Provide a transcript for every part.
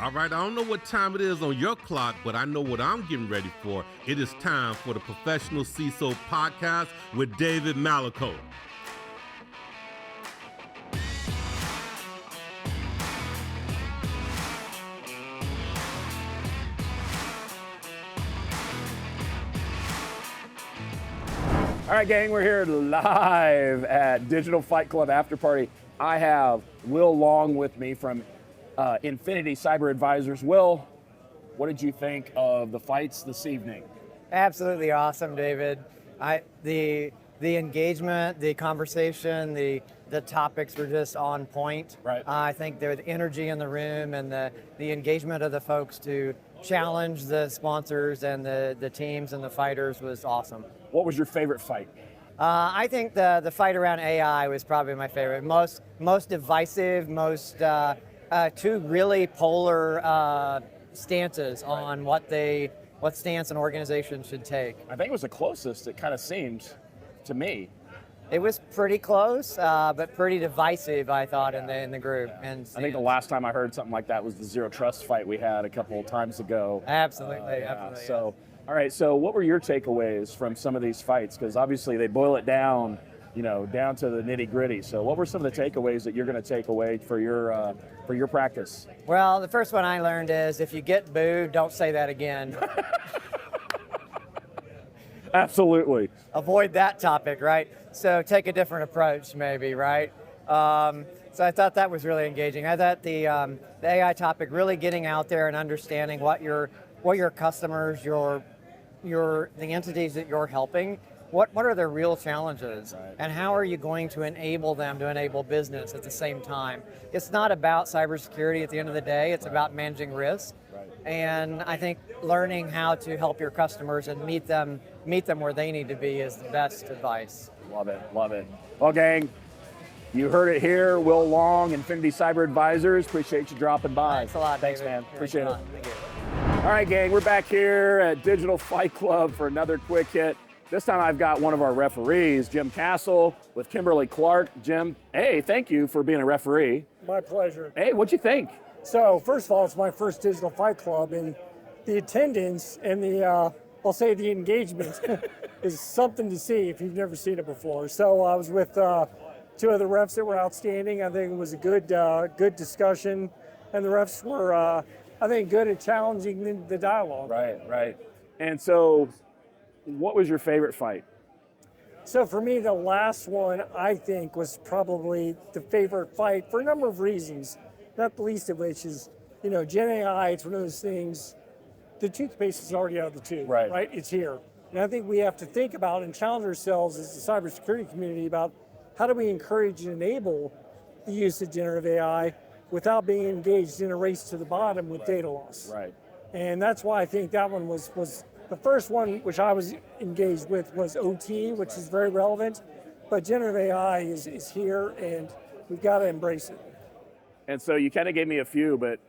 All right, I don't know what time it is on your clock, but I know what I'm getting ready for. It is time for the Professional CISO Podcast with David Malicoat. All right, gang, we're here live at Digital Fight Club After Party. I have Will Long with me from Infinity Cyber Advisors. Will, what did you think of the fights this evening? Absolutely awesome, David. The engagement, the conversation, the topics were just on point. Right. I think the energy in the room and the engagement of the folks to challenge the sponsors and the teams and the fighters was awesome. What was your favorite fight? I think the fight around AI was probably my favorite. Most divisive, two really polar stances on what stance an organization should take. I think it was the closest, it kind of seemed to me. It was pretty close, but pretty divisive, I thought, in the group. And I think the last time I heard something like that was the Zero Trust fight we had a couple of times ago. Absolutely. So, all right, so what were your takeaways from some of these fights? Because obviously they boil it down, down to the nitty gritty. So what were some of the takeaways that you're going to take away for your practice? Well, the first one I learned is if you get booed, don't say that again. Absolutely. Avoid that topic, right? So take a different approach, maybe, right? So I thought that was really engaging. I thought the AI topic really getting out there and understanding what your customers, the entities that you're helping, what are their real challenges, right, and how are you going to enable them to enable business at the same time? It's not about cybersecurity at the end of the day. It's about managing risk. Right. And I think learning how to help your customers and meet them where they need to be is the best advice. Love it. Well, gang, you heard it here. Will Long, Infinity Cyber Advisors. Appreciate you dropping by. Thanks a lot, Thanks, David. man. Appreciate it. Thank you. All right, gang, we're back here at Digital Fight Club for another quick hit. This time I've got one of our referees, Jim Kastle with Kimberly-Clark. Jim, hey, thank you for being a referee. My pleasure. Hey, what'd you think? So, first of all, it's my first Digital Fight Club, and the attendance and the engagement is something to see if you've never seen it before. So I was with two of the refs that were outstanding. I think it was a good discussion, and the refs were, I think, good at challenging the dialogue. Right. And so, what was your favorite fight? So for me, the last one, I think, was probably the favorite fight for a number of reasons, not the least of which is, Gen AI, it's one of those things, the toothpaste is already out of the tube, right? It's here. And I think we have to think about and challenge ourselves as the cybersecurity community about how do we encourage and enable the use of generative AI without being engaged in a race to the bottom with data loss. Right. And that's why I think that one was the first one, which I was engaged with, was OT, which is very relevant. But generative AI is here, and we've got to embrace it. And so you kind of gave me a few, but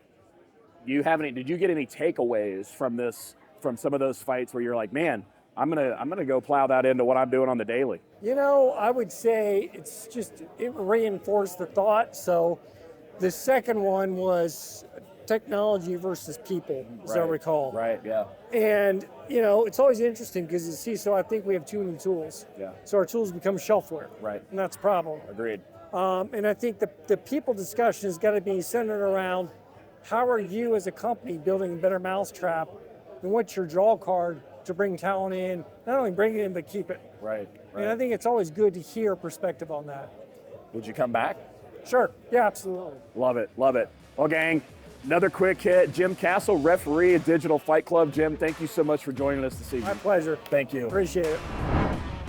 did you get any takeaways from some of those fights where you're like, man, I'm gonna go plow that into what I'm doing on the daily? I would say it reinforced the thought. So the second one was technology versus people, as I recall. Right, yeah. And, it's always interesting because as CISO, I think we have too many tools. Yeah. So our tools become shelfware. Right. And that's a problem. Agreed. And I think the people discussion has got to be centered around how are you as a company building a better mousetrap, and what's your draw card to bring talent in, not only bring it in, but keep it. Right. And I think it's always good to hear a perspective on that. Would you come back? Sure. Yeah, absolutely. Love it. Well, gang, another quick hit. Jim Kastle, referee at Digital Fight Club. Jim, thank you so much for joining us this evening. My pleasure. Thank you. Appreciate it.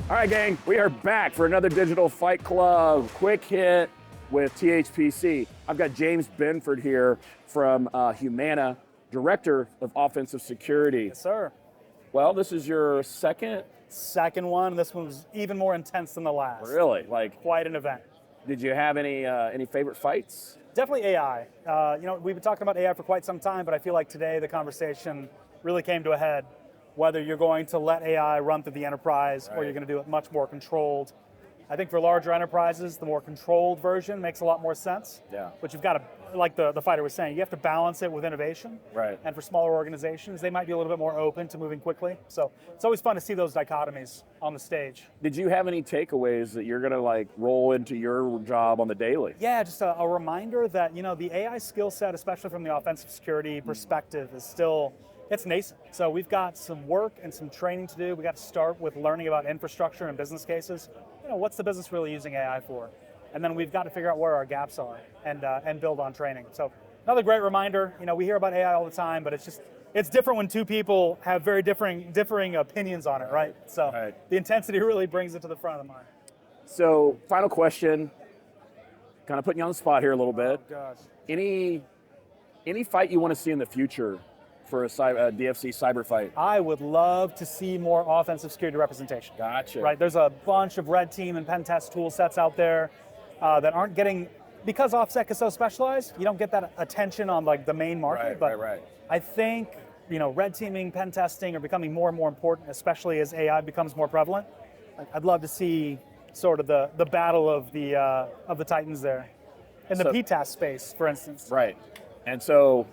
All right, gang, we are back for another Digital Fight Club quick hit with THPC. I've got James Benford here from Humana, Director of Offensive Security. Yes, sir. Well, this is your second one. This one was even more intense than the last. Really? Quite an event. Did you have any favorite fights? Definitely AI. We've been talking about AI for quite some time, but I feel like today the conversation really came to a head. Whether you're going to let AI run through the enterprise or you're going to do it much more controlled. I think for larger enterprises, the more controlled version makes a lot more sense. Yeah. But you've got to, like the fighter was saying, you have to balance it with innovation. Right. And for smaller organizations, they might be a little bit more open to moving quickly. So it's always fun to see those dichotomies on the stage. Did you have any takeaways that you're going to like roll into your job on the daily? Yeah, just a reminder that, the AI skill set, especially from the offensive security perspective, is still, it's nascent. So we've got some work and some training to do. We got to start with learning about infrastructure and business cases. What's the business really using AI for? And then we've got to figure out where our gaps are and build on training. So another great reminder, we hear about AI all the time, but it's different when two people have very differing opinions on it, right? So The intensity really brings it to the front of the mind. So final question, kind of putting you on the spot here a little bit. Oh, gosh. Any fight you want to see in the future for a DFC cyber fight? I would love to see more offensive security representation. Gotcha. Right, there's a bunch of red team and pen test tool sets out there that aren't getting, because OffSec is so specialized, you don't get that attention on like the main market. Right. I think red teaming, pen testing are becoming more and more important, especially as AI becomes more prevalent. I'd love to see sort of the battle of the titans there in the PTAS space, for instance. Right, and so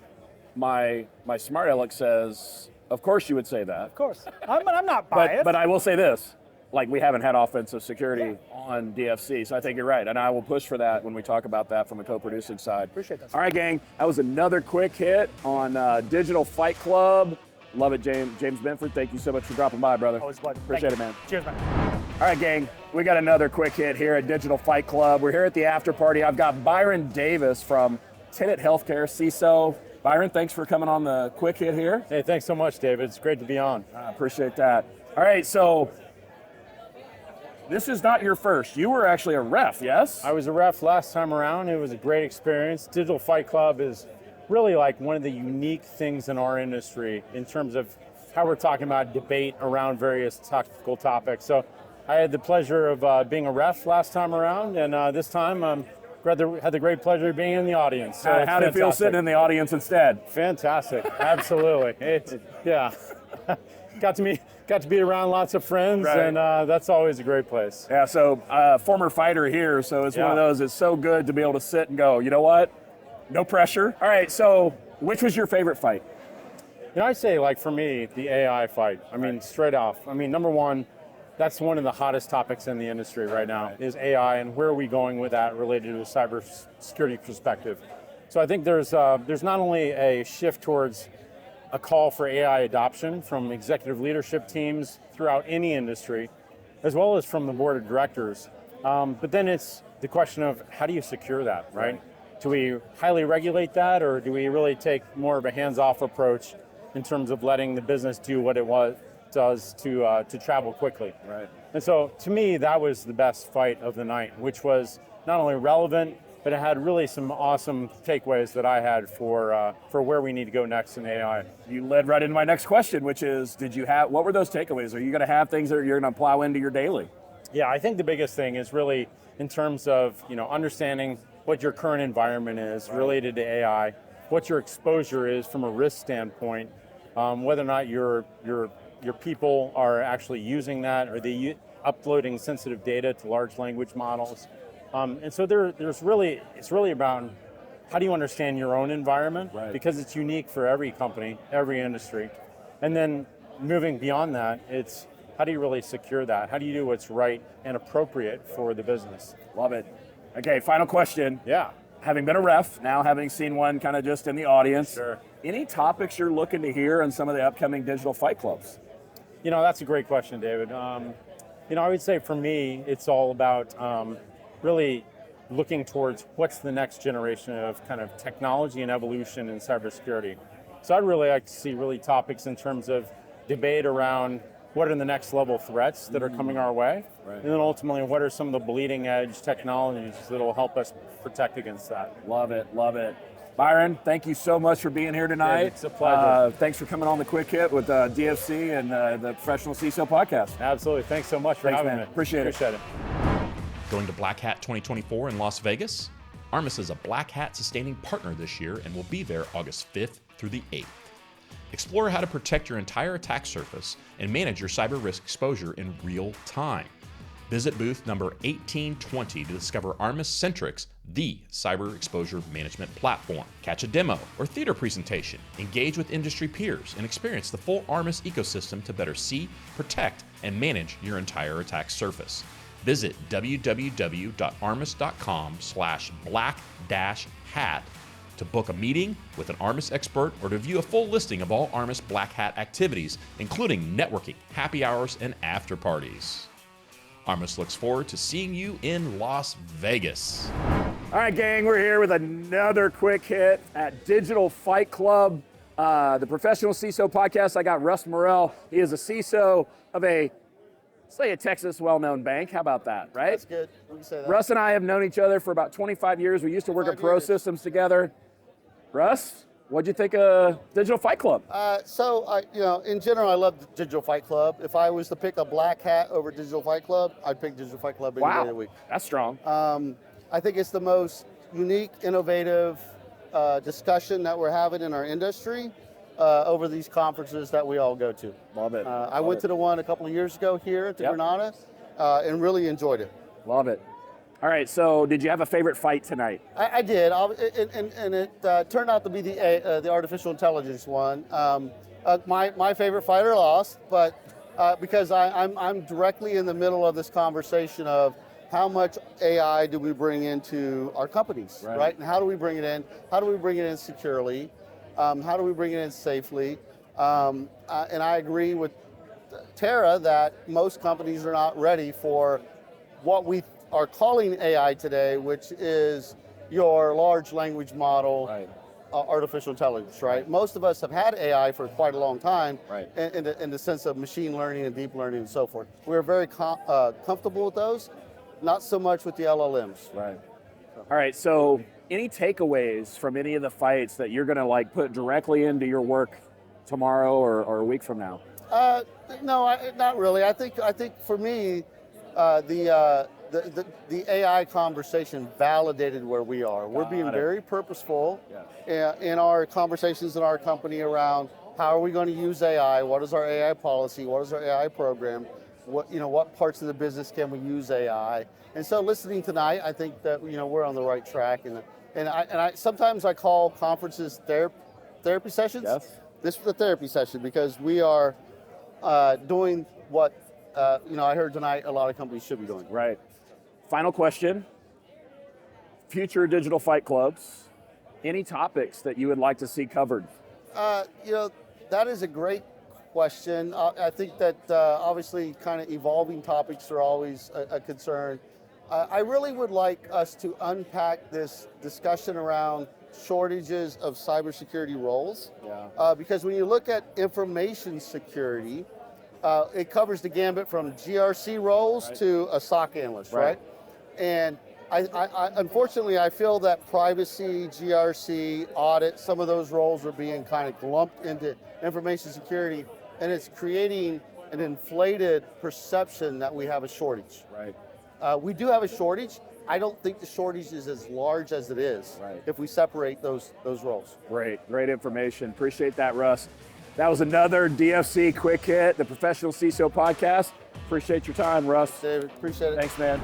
my smart aleck says, of course you would say that. Of course, I'm not biased. But I will say this, like we haven't had offensive security on DFC, so I think you're right, and I will push for that when we talk about that from a co-producing side. Appreciate that. All right, gang, that was another quick hit on Digital Fight Club. Love it, James Benford. Thank you so much for dropping by, brother. Always a pleasure. Appreciate it, man. Cheers, man. All right, gang, we got another quick hit here at Digital Fight Club. We're here at the after party. I've got Byron Davis from Tenet Healthcare, CISO. Byron, thanks for coming on the quick hit here. Hey, thanks so much, David. It's great to be on. I appreciate that. All right, so this is not your first. You were actually a ref, yes? I was a ref last time around. It was a great experience. Digital Fight Club is really like one of the unique things in our industry in terms of how we're talking about debate around various tactical topics. So I had the pleasure of being a ref last time around, and this time had the great pleasure of being in the audience. So how did it feel sitting in the audience instead? Fantastic, absolutely. Got to be around lots of friends, right. And that's always a great place. Yeah, so former fighter here, so it's one of those, it's so good to be able to sit and go, you know what? No pressure. All right, so which was your favorite fight? I'd say, like, for me, the AI fight. I mean, straight off. I mean, number one, that's one of the hottest topics in the industry right now, is AI, and where are we going with that related to a cybersecurity perspective. So I think there's not only a shift towards a call for AI adoption from executive leadership teams throughout any industry, as well as from the board of directors, but then it's the question of how do you secure that, right? Do we highly regulate that, or do we really take more of a hands-off approach in terms of letting the business do what it does to travel quickly? Right. And so, to me, that was the best fight of the night, which was not only relevant, but it had really some awesome takeaways that I had for where we need to go next in AI. You led right into my next question, which is, what were those takeaways? Are you going to have things that you're going to plow into your daily? Yeah, I think the biggest thing is really in terms of understanding what your current environment is related to AI, what your exposure is from a risk standpoint, whether or not your people are actually using that, are they uploading sensitive data to large language models, and so it's really about how do you understand your own environment, because it's unique for every company, every industry, and then moving beyond that, it's how do you really secure that? How do you do what's right and appropriate for the business? Love it. Okay, final question. Yeah. Having been a ref, now having seen one kind of just in the audience, Sure. Any topics you're looking to hear in some of the upcoming digital fight clubs? That's a great question, David. I would say for me, it's all about really looking towards what's the next generation of kind of technology and evolution in cybersecurity. So I'd really like to see really topics in terms of debate around what are the next level threats that are coming our way, and then ultimately what are some of the bleeding edge technologies that will help us protect against that. Love it. Byron, thank you so much for being here tonight. It's a pleasure. Thanks for coming on the quick hit with DFC and the Professional CISO Podcast. Absolutely. Thanks so much for having me. Appreciate it. Going to Black Hat 2024 in Las Vegas? Armis is a Black Hat sustaining partner this year and will be there August 5th through the 8th. Explore how to protect your entire attack surface and manage your cyber risk exposure in real time. Visit booth number 1820 to discover Armis Centrix, the cyber exposure management platform. Catch a demo or theater presentation, engage with industry peers, and experience the full Armis ecosystem to better see, protect, and manage your entire attack surface. Visit www.armis.com/black-hat to book a meeting with an Armis expert or to view a full listing of all Armis Black Hat activities, including networking, happy hours, and after parties. Armis looks forward to seeing you in Las Vegas. All right, gang, we're here with another quick hit at Digital Fight Club, the Professional CISO Podcast. I got Russ Murrell. He is a CISO of a Texas well-known bank. How about that, right? That's good. We can say that. Russ and I have known each other for about 25 years. We used to work at Pro Systems together. Russ, what'd you think of Digital Fight Club? In general, I love Digital Fight Club. If I was to pick a black hat over Digital Fight Club, I'd pick Digital Fight Club any day of the week. That's strong. I think it's the most unique, innovative discussion that we're having in our industry over these conferences that we all go to. Love it. I went to the one a couple of years ago here at the Granada and really enjoyed it. Love it. All right, so did you have a favorite fight tonight? I did, and it turned out to be the artificial intelligence one. My favorite fighter lost, but because I'm directly in the middle of this conversation of how much AI do we bring into our companies, right? And how do we bring it in? How do we bring it in securely? How do we bring it in safely? And I agree with Tara that most companies are not ready for what we are calling AI today, which is your large language model, artificial intelligence, right? Most of us have had AI for quite a long time in the sense of machine learning and deep learning and so forth. We're very comfortable with those, not so much with the LLMs. Right. All right, so any takeaways from any of the fights that you're gonna put directly into your work tomorrow or a week from now? No, not really. I think for me, the AI conversation validated where we are. We're being very purposeful in our conversations in our company around how are we going to use AI? What is our AI policy? What is our AI program? What parts of the business can we use AI? And so, listening tonight, I think that we're on the right track. And I sometimes I call conferences therapy sessions. Yes. This is the therapy session because we are doing what I heard tonight a lot of companies should be doing. Right. Final question. Future digital fight clubs. Any topics that you would like to see covered? That is a great question. I think that obviously kind of evolving topics are always a concern. I really would like us to unpack this discussion around shortages of cybersecurity roles. Because when you look at information security, it covers the gambit from GRC roles to a SOC analyst, right? And I unfortunately, I feel that privacy, GRC, audit, some of those roles are being kind of lumped into information security, and it's creating an inflated perception that we have a shortage. Right. We do have a shortage. I don't think the shortage is as large as it is if we separate those roles. Great information. Appreciate that, Russ. That was another DFC Quick Hit, the Professional CISO Podcast. Appreciate your time, Russ. David, appreciate it. Thanks, man.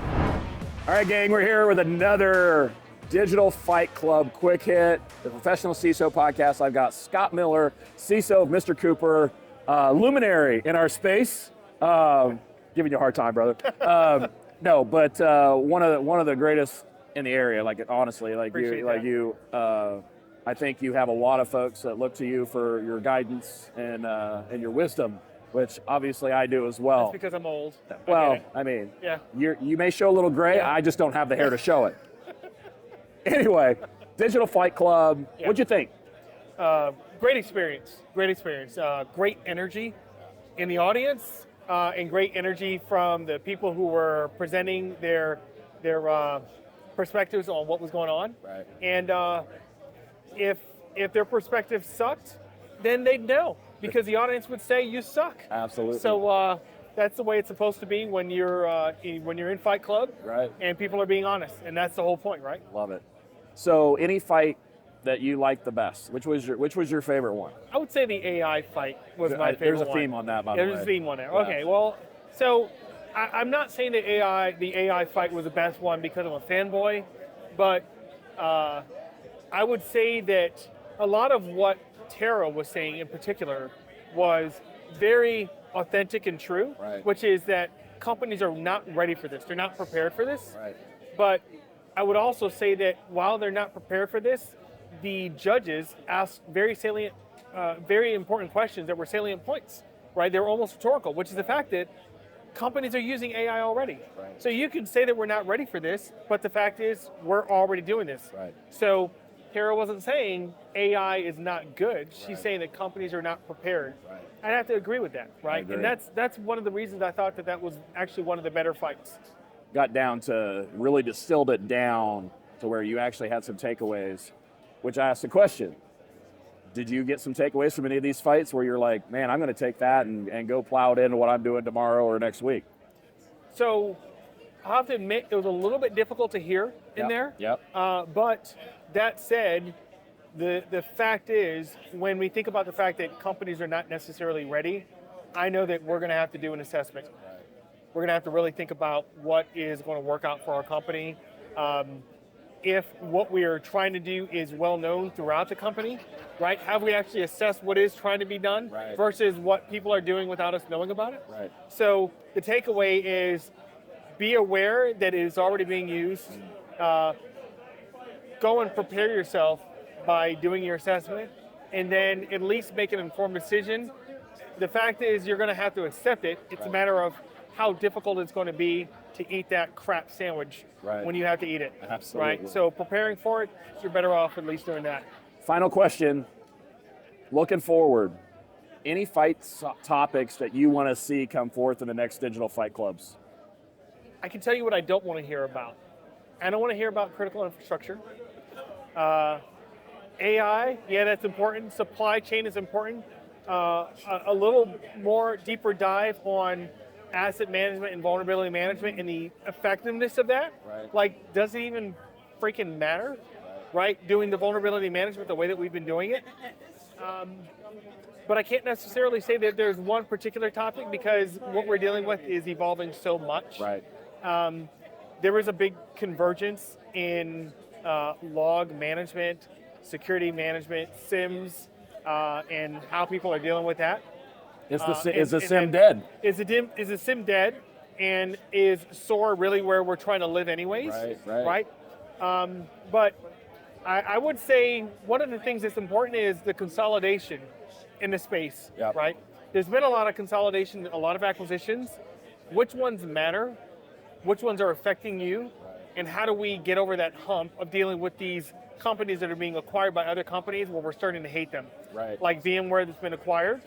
All right, gang, we're here with another Digital Fight Club Quick Hit, the Professional CISO Podcast. I've got Scot Miller, CISO of Mr. Cooper, luminary in our space. Giving you a hard time, brother. One of the greatest in the area. Honestly, I think you have a lot of folks that look to you for your guidance and your wisdom, which obviously I do as well. That's because I'm old. Well, I mean, you may show a little gray. I just don't have the hair to show it. Anyway, Digital Fight Club. What'd you think? Great experience. Great energy in the audience, and great energy from the people who were presenting their perspectives on what was going on. Right. And if their perspective sucked, then they'd know, because the audience would say you suck. Absolutely. So that's the way it's supposed to be when you're in Fight Club, right? And people are being honest, and that's the whole point, right? Love it. So, any fight that you liked the best? Which was your favorite one? I would say the AI fight was my favorite one. There's a theme on that, by the way. There's a theme on there. Yeah. Okay, well, so I'm not saying that the AI fight was the best one because I'm a fanboy, but I would say that a lot of what Tara was saying in particular was very authentic and true, which is that companies are not ready for this. They're not prepared for this. Right. But I would also say that while they're not prepared for this, the judges asked very salient, very important questions that were salient points, right? They were almost rhetorical, which is the fact that companies are using AI already. Right. So you can say that we're not ready for this, but the fact is we're already doing this. Right. So Tara wasn't saying AI is not good. She's saying that companies are not prepared. Right. I have to agree with that, right? And that's one of the reasons I thought that was actually one of the better fights. Got down to, really distilled it down to where you actually had some takeaways, which I asked the question. Did you get some takeaways from any of these fights where you're like, man, I'm going to take that and go plow it into what I'm doing tomorrow or next week? So I have to admit it was a little bit difficult to hear in there. Yep. But that said, the fact is, when we think about the fact that companies are not necessarily ready, I know that we're going to have to do an assessment. We're going to have to really think about what is going to work out for our company. If what we are trying to do is well known throughout the company, right? Have we actually assessed what is trying to be done versus what people are doing without us knowing about it? Right. So the takeaway is be aware that it is already being used. Go and prepare yourself by doing your assessment, and then at least make an informed decision. The fact is you're going to have to accept it. It's a matter of how difficult it's going to be to eat that crap sandwich when you have to eat it. Absolutely. Right? So preparing for it, you're better off at least doing that. Final question. Looking forward, any fight topics that you want to see come forth in the next digital fight clubs? I can tell you what I don't want to hear about. I don't want to hear about critical infrastructure. AI, yeah, that's important. Supply chain is important. A little more deeper dive on asset management and vulnerability management and the effectiveness of that. Right. Like, does it even freaking matter? Right? Doing the vulnerability management the way that we've been doing it. But I can't necessarily say that there's one particular topic because what we're dealing with is evolving so much. Right. There was a big convergence in log management, security management, SIMs, and how people are dealing with that. Is the SIM dead? Is the SIM dead? And is SOAR really where we're trying to live anyways? Right. But I would say one of the things that's important is the consolidation in the space, right? There's been a lot of consolidation, a lot of acquisitions. Which ones matter? Which ones are affecting you? And how do we get over that hump of dealing with these companies that are being acquired by other companies where we're starting to hate them? Right. Like VMware that's been acquired,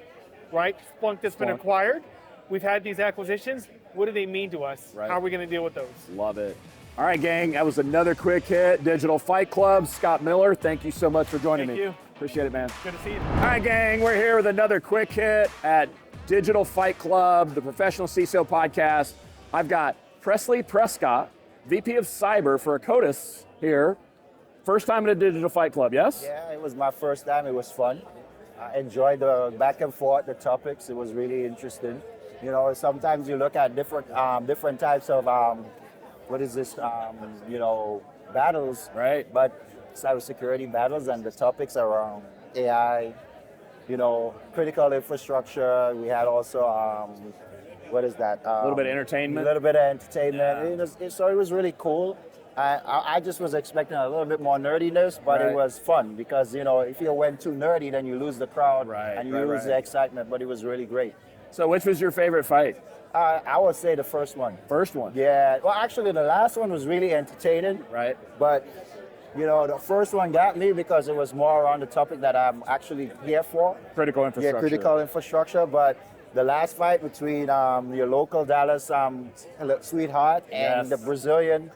right? Splunk that's been acquired. We've had these acquisitions. What do they mean to us? Right. How are we going to deal with those? Love it. All right, gang, that was another quick hit. Digital Fight Club. Scot Miller, thank you so much for joining me. Thank you. Appreciate it, man. Good to see you. All right, gang, we're here with another quick hit at Digital Fight Club, the Professional CISO Podcast. I've got Presley Prescott, VP of Cyber for Akkodis here. First time at a Digital Fight Club, yes? Yeah, it was my first time. It was fun. I enjoyed the back and forth, the topics. It was really interesting. You know, sometimes you look at different types of battles, right? But cybersecurity battles and the topics around AI, critical infrastructure. We had also a little bit of entertainment. Yeah. So it was really cool. I just was expecting a little bit more nerdiness, but it was fun because, if you went too nerdy, then you lose the crowd and you lose the excitement, but it was really great. So which was your favorite fight? I would say the first one. First one? Yeah. Well, actually, the last one was really entertaining. Right. But, the first one got me because it was more on the topic that I'm actually here for. Critical infrastructure. Yeah, critical infrastructure. But the last fight between your local Dallas sweetheart and the Brazilian,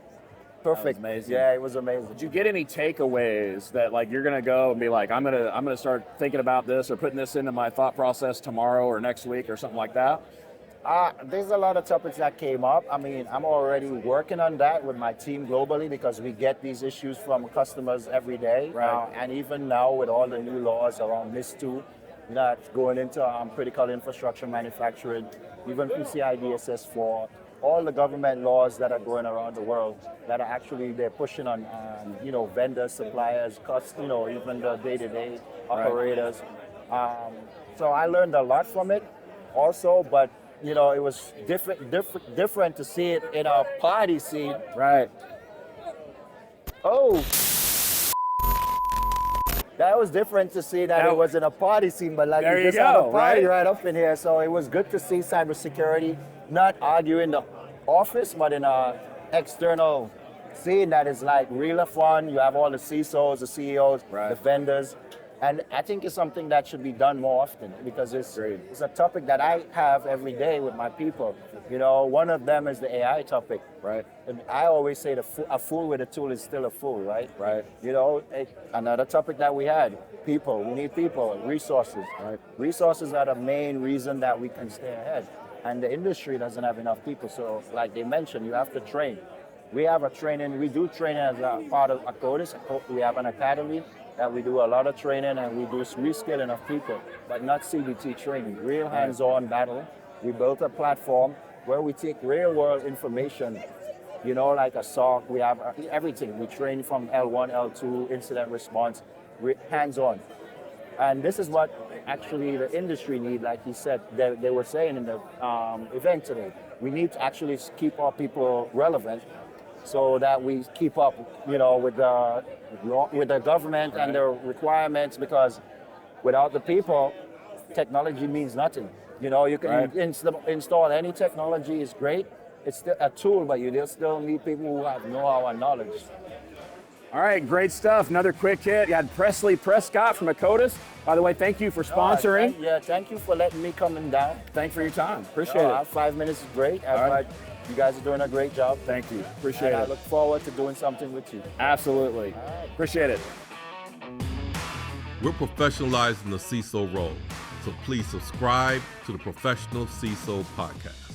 perfect. Amazing. Yeah, it was amazing. Did you get any takeaways that you're gonna go and be like, I'm gonna start thinking about this or putting this into my thought process tomorrow or next week or something like that? There's a lot of topics that came up. I mean, I'm already working on that with my team globally because we get these issues from customers every day. Right. And even now with all the new laws around NIS2, not going into critical infrastructure manufacturing, even PCI DSS 4, all the government laws that are going around the world that are actually they're pushing on vendors, suppliers, even the day-to-day operators. So I learned a lot from it also, but it was different to see it in a party scene. Right. Oh. That was different to see that it was in a party scene, but like there you you just had a go, party right up in here. So it was good to see cybersecurity not argue in the office, but in a external scene that is like real fun. You have all the CISOs, the CEOs, the vendors. And I think it's something that should be done more often because it's a topic that I have every day with my people. One of them is the AI topic. Right. And I always say a fool with a tool is still a fool, right? Right. Another topic that we had, people. We need people, resources. Right. Resources are the main reason that we can stay ahead. And the industry doesn't have enough people. So like they mentioned, you have to train. We have a training, we do training as a part of Akkodis. We have an academy that we do a lot of training and we do reskilling of people, but not CBT training, real hands-on battle. We built a platform where we take real-world information, like a SOC, we have everything. We train from L1, L2, incident response, hands-on. And this is what actually the industry need, like he said, they were saying in the event today. We need to actually keep our people relevant so that we keep up, with the government and their requirements, because without the people, technology means nothing. You can install any technology, is great. It's still a tool, but you still need people who have know-how and knowledge. All right, great stuff. Another quick hit. You had Presley Prescott from Akkodis. By the way, thank you for sponsoring. Thank you for letting me come down. Thanks for your time. Appreciate it. 5 minutes is great. You guys are doing a great job. Thank you. Appreciate it. I look forward to doing something with you. Absolutely. Appreciate it. We're professionalizing the CISO role, so please subscribe to the Professional CISO Podcast.